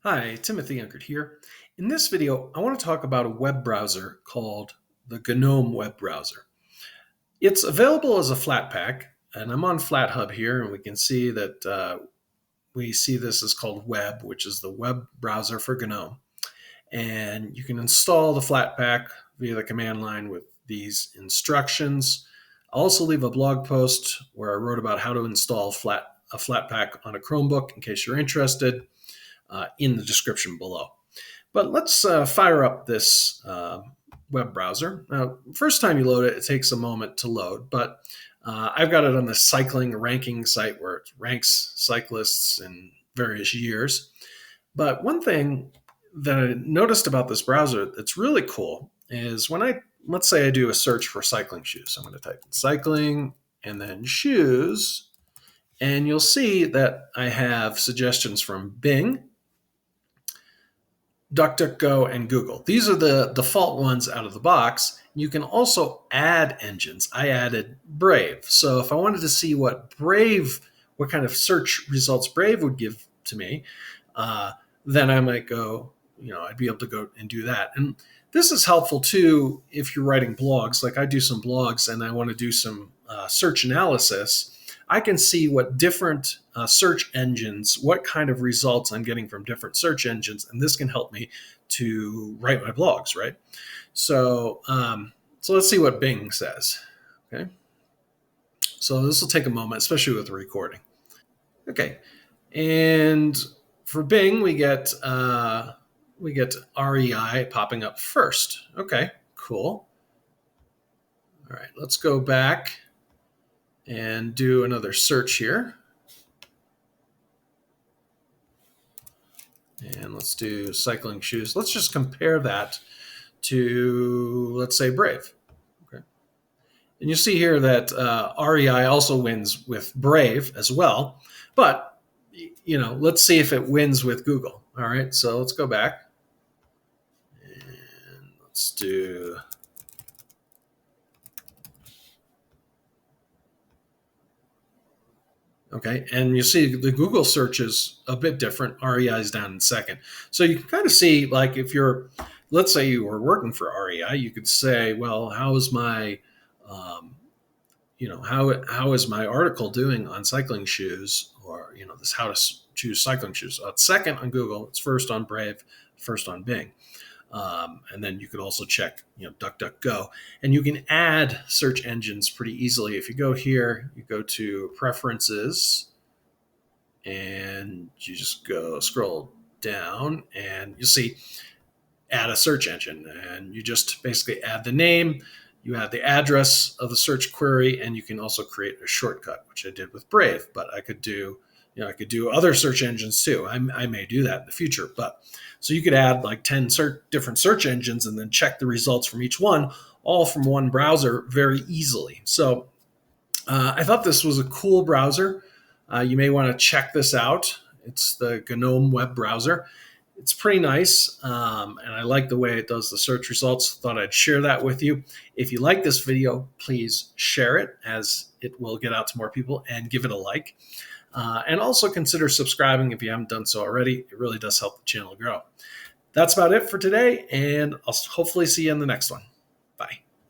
Hi, Timothy Unkert here. In this video, I want to talk about a web browser called the Gnome Web Browser. It's available as a flatpak, and I'm on FlatHub here, and we can see that we see this is called Web, which is the web browser for Gnome. And you can install the flatpak via the command line with these instructions. I'll also leave a blog post where I wrote about how to install a flatpak on a Chromebook in case you're interested. In the description below. But let's fire up this web browser. Now, first time you load it, it takes a moment to load, but I've got it on the cycling ranking site where it ranks cyclists in various years. But one thing that I noticed about this browser that's really cool is let's say I do a search for cycling shoes. I'm going to type in cycling and then shoes, and you'll see that I have suggestions from Bing, DuckDuckGo, and Google. These are the default ones out of the box. You can also add engines. I added Brave. So if I wanted to see what kind of search results Brave would give to me, then I might go, I'd be able to go and do that. And this is helpful too if you're writing blogs. Like I do some blogs and I want to do some search analysis. I can see what different search engines, what kind of results I'm getting from different search engines, and this can help me to write my blogs, right? So, let's see what Bing says. Okay, so this will take a moment, especially with the recording. Okay, and for Bing, we get REI popping up first. Okay, cool. All right, let's go back and do another search here. And let's do cycling shoes. Let's just compare that to, let's say, Brave. Okay. And you see here that REI also wins with Brave as well. But, let's see if it wins with Google. All right, so let's go back. And let's do... Okay, and you see the Google search is a bit different. REI is down in second. So you can kind of see, like, let's say you were working for REI, you could say, well, how is my, how is my article doing on cycling shoes, or this how to choose cycling shoes. So it's second on Google, it's first on Brave, first on Bing. And then you could also check, DuckDuckGo. And you can add search engines pretty easily. If you go here, you go to Preferences, and you just scroll down, and you'll see Add a search engine. And you just basically add the name, you add the address of the search query, and you can also create a shortcut, which I did with Brave. But I could do other search engines too. I may do that in the future. But so you could add like 10 different search engines and then check the results from each one, all from one browser very easily. So I thought this was a cool browser. You may want to check this out. It's the Gnome Web Browser. It's pretty nice, and I like the way it does the search results. Thought I'd share that with you. If you like this video, please share it, as it will get out to more people, and give it a like. And also consider subscribing if you haven't done so already. It really does help the channel grow. That's about it for today, and I'll hopefully see you in the next one.